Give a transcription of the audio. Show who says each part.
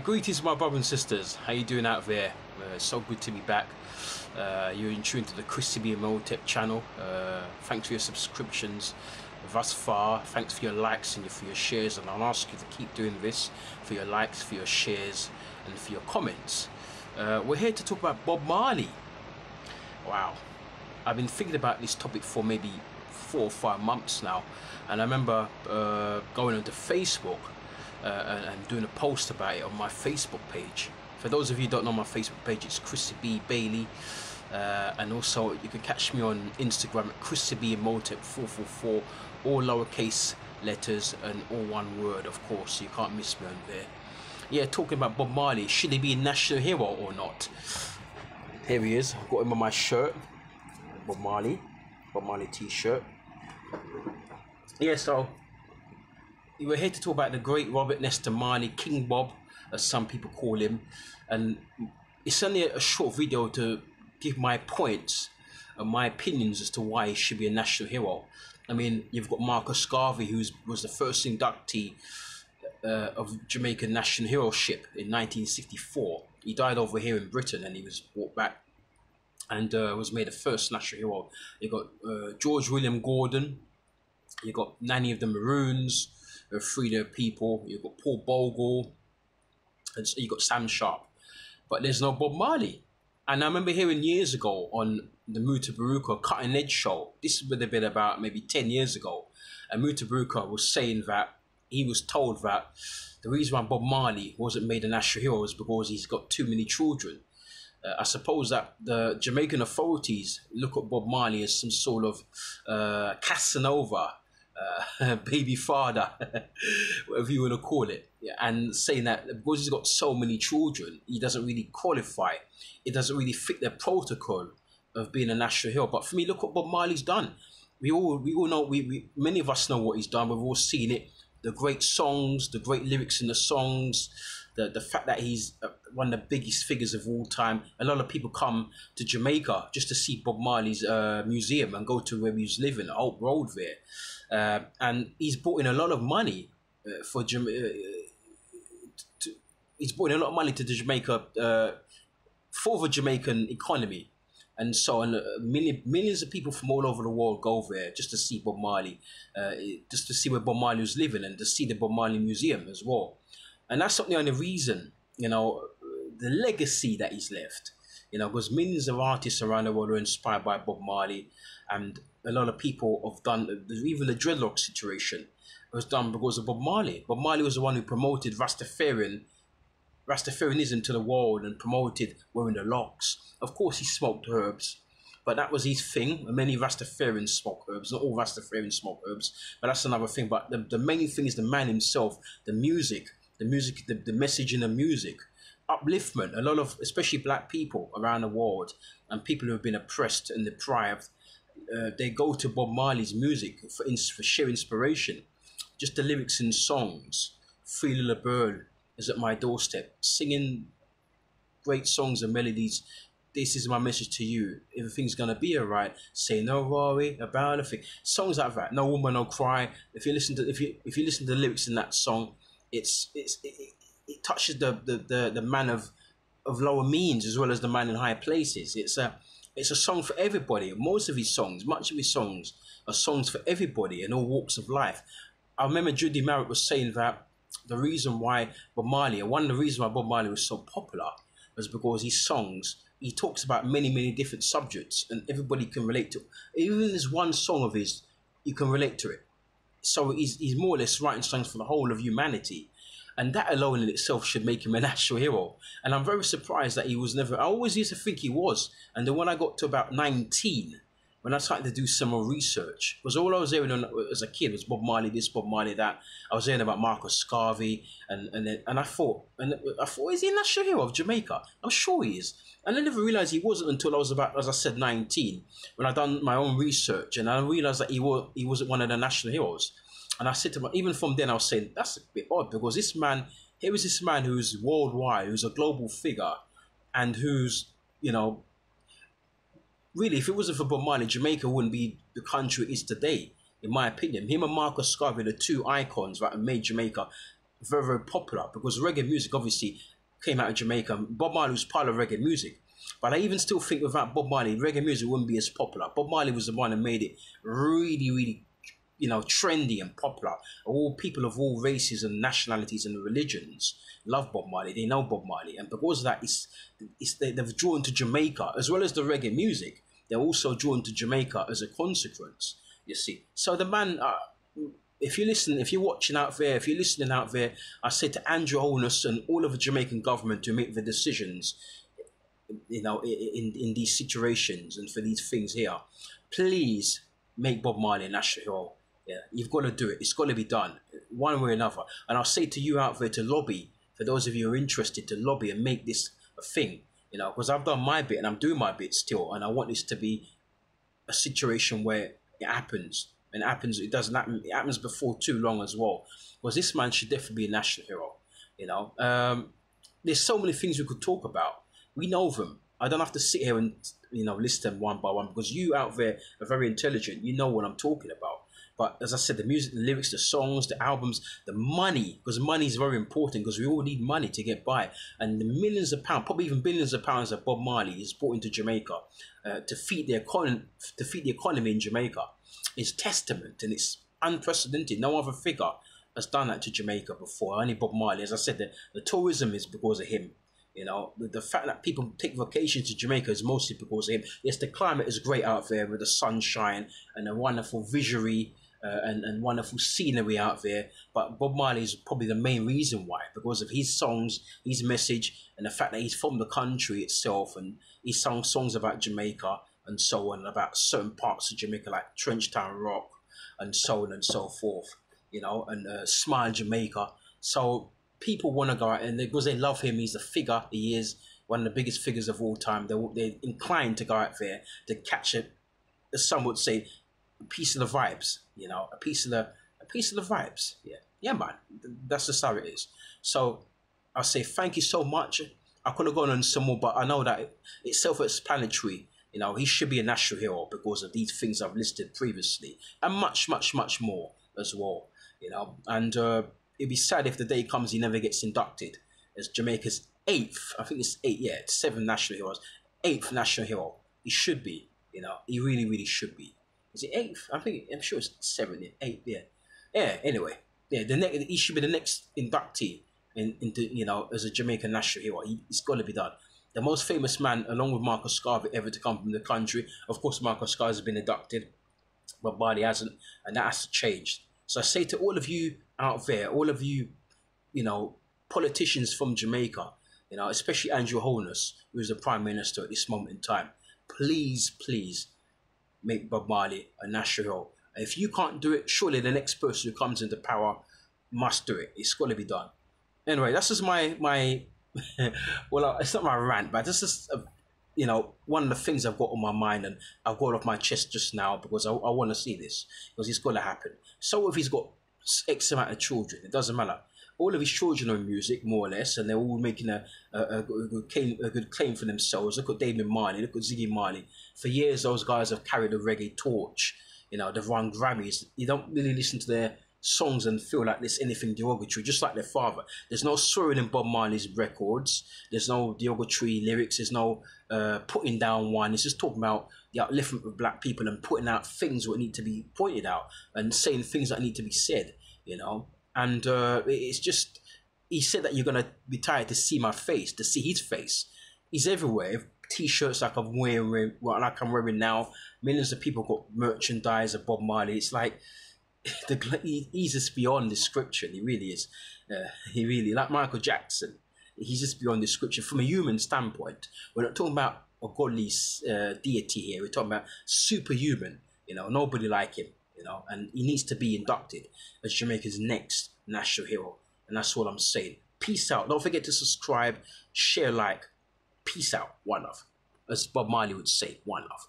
Speaker 1: Greetings, my brothers and sisters. How you doing out there? So good to be back. You're in tune to the Christy B. Motep channel. Thanks for your subscriptions thus far. Thanks for your likes and for your shares. And I'll ask you to keep doing this, for your likes, for your shares, and for your comments. We're here to talk about Bob Marley. Wow. I've been thinking about this topic for maybe 4 or 5 months now. And I remember going onto Facebook and doing a post about it on my Facebook page. For those of you who don't know my Facebook page, it's Christy B. Bailey, and also you can catch me on Instagram at Christy B. Motep 444, all lowercase letters and all one word, of course. You can't miss me on there. Yeah, talking about Bob Marley, should he be a national hero or not? Here he is. I've got him on my shirt, Bob Marley t-shirt. Yeah, so we're here to talk about the great Robert Nesta Marley, King Bob, as some people call him. And it's only a short video to give my points and my opinions as to why he should be a national hero. I mean, you've got Marcus Garvey, who was the first inductee of Jamaican national heroship in 1964. He died over here in Britain and he was brought back and was made the first national hero. You got George William Gordon, you got Nanny of the Maroons, Free Their People, you've got Paul Bogle, and so you got Sam Sharp, but there's no Bob Marley. And I remember hearing years ago on the Mutabaruka Cutting Edge show, this would have been about maybe 10 years ago, and Mutabaruka was saying that he was told that the reason why Bob Marley wasn't made a national hero is because he's got too many children. I suppose that the Jamaican authorities look at Bob Marley as some sort of Casanova, baby father, whatever you want to call it, yeah, and saying that because he's got so many children, he doesn't really qualify. It doesn't really fit the protocol of being a national hero. But for me, look what Bob Marley's done. We all know, many of us know what he's done. We've all seen it. The great songs, the great lyrics in the songs, the fact that he's one of the biggest figures of all time. A lot of people come to Jamaica just to see Bob Marley's museum and go to where he was living, Oak Road there. And he's brought in a lot of money for Jamaica. He's brought in a lot of money to the Jamaica, for the Jamaican economy. And so millions of people from all over the world go there just to see Bob Marley, just to see where Bob Marley was living and to see the Bob Marley Museum as well. And that's not the only reason, you know, the legacy that he's left, you know, because millions of artists around the world are inspired by Bob Marley, and a lot of people have done, even the dreadlock situation was done because of Bob Marley. Bob Marley was the one who promoted Rastafarianism to the world and promoted wearing the locks. Of course, he smoked herbs, but that was his thing. Many Rastafarians smoke herbs. Not all Rastafarians smoke herbs, but that's another thing. But the main thing is the man himself, the music, the message in the music, upliftment. A lot of, especially black people around the world and people who have been oppressed and deprived, they go to Bob Marley's music for sheer inspiration. Just the lyrics in songs. Free Little Bird is at my doorstep, singing great songs and melodies. This is my message to you. Everything's gonna be alright. Say no worry about a thing. Songs like that. No Woman, No Cry. If you listen to the lyrics in that song, it touches the man of lower means as well as the man in higher places. It's a song for everybody. Most of his songs, much of his songs, are songs for everybody in all walks of life. I remember Judy Merritt was saying that the reason why one of the reasons why Bob Marley was so popular was because his songs, he talks about many different subjects and everybody can relate to. Even if there's one song of his, you can relate to it. So he's more or less writing songs for the whole of humanity. And that alone in itself should make him a national hero. And I'm very surprised that he was never, I always used to think he was. And then when I got to about 19, when I started to do some more research, because all I was hearing as a kid was Bob Marley this, Bob Marley that. I was hearing about Marcus Garvey, and I thought, is he a national hero of Jamaica? I'm sure he is. And I never realised he wasn't until I was about, as I said, 19, when I done my own research, and I realised that he wasn't one of the national heroes. And I said to him, even from then, I was saying, that's a bit odd, because this man who's worldwide, who's a global figure, and who's, you know, really, if it wasn't for Bob Marley, Jamaica wouldn't be the country it is today, in my opinion. Him and Marcus Garvey, the two icons that made Jamaica very, very popular, because reggae music obviously came out of Jamaica. Bob Marley was part of reggae music. But I even still think without Bob Marley, reggae music wouldn't be as popular. Bob Marley was the one that made it really, really, trendy and popular. All people of all races and nationalities and religions love Bob Marley. They know Bob Marley. And because of that, they've drawn to Jamaica, as well as the reggae music. They're also drawn to Jamaica as a consequence, you see. So the man... if you're watching out there, if you're listening out there, I say to Andrew Holness and all of the Jamaican government to make the decisions, in these situations and for these things here, please make Bob Marley a national hero. Yeah, you've got to do it. It's got to be done one way or another. And I'll say to you out there to lobby, for those of you who are interested, to lobby and make this a thing, because I've done my bit and I'm doing my bit still. And I want this to be a situation where it happens. And it happens, it doesn't happen, it happens before too long as well. Because this man should definitely be a national hero, There's so many things we could talk about. We know them. I don't have to sit here and, list them one by one, because you out there are very intelligent. You know what I'm talking about. But as I said, the music, the lyrics, the songs, the albums, the money, because money is very important, because we all need money to get by. And the millions of pounds, probably even billions of pounds that Bob Marley is brought into Jamaica to feed the economy in Jamaica is testament, and it's unprecedented. No other figure has done that to Jamaica before. Only Bob Marley. As I said, the tourism is because of him. The fact that people take vacations to Jamaica is mostly because of him. Yes, the climate is great out there with the sunshine and the wonderful visually and wonderful scenery out there. But Bob Marley is probably the main reason why, because of his songs, his message, and the fact that he's from the country itself, and he sung songs about Jamaica and so on, about certain parts of Jamaica like Trenchtown Rock and so on and so forth, and Smile Jamaica. So people want to go out, and because they love him, he's a figure. He is one of the biggest figures of all time. They're inclined to go out there to catch as some would say, a piece of the vibes. A piece of the vibes. Yeah, man. That's just how it is. So I say thank you so much. I could have gone on some more, but I know that it's self-explanatory. He should be a national hero because of these things I've listed previously, and much, much, much more as well. And it'd be sad if the day comes he never gets inducted as Jamaica's 8th, I think it's 8, 7 national heroes, 8th national hero. He should be, he really, really should be. Is it 8th? I'm sure it's 7th, 8th, yeah. Yeah, anyway, yeah, he should be the next inductee into, as a Jamaican national hero. It's got to be done. The most famous man, along with Marcus Garvey, ever to come from the country. Of course, Marcus Garvey has been inducted, but Marley hasn't, and that has to change. So I say to all of you out there, all of you, politicians from Jamaica, especially Andrew Holness, who is the Prime Minister at this moment in time, please, please make Bob Marley a national hero. And if you can't do it, surely the next person who comes into power must do it. It's got to be done. Anyway, that's just my well, it's not my rant, but this is one of the things I've got on my mind, and I've got off my chest just now, because I want to see this, because it's got to happen. So if he's got X amount of children, it doesn't matter. All of his children are in music, more or less, and they're all making a good claim for themselves. Look at David Marley, look at Ziggy Marley. For years, those guys have carried a reggae torch. They've won Grammys. You don't really listen to their songs and feel like there's anything derogatory, just like their father. There's no swearing in Bob Marley's records. There's no derogatory lyrics. There's no putting down one. It's just talking about the upliftment of black people and putting out things that need to be pointed out and saying things that need to be said, And it's just, he said that you're going to be tired to see my face, to see his face. He's everywhere. T-shirts like I'm wearing now. Millions of people got merchandise of Bob Marley. It's like, he's just beyond description. He really is. He really, like Michael Jackson, he's just beyond description from a human standpoint. We're not talking about a godly deity here. We're talking about superhuman. Nobody like him. And he needs to be inducted as Jamaica's next national hero. And that's all I'm saying. Peace out. Don't forget to subscribe, share, like. Peace out. One love. As Bob Marley would say, one love.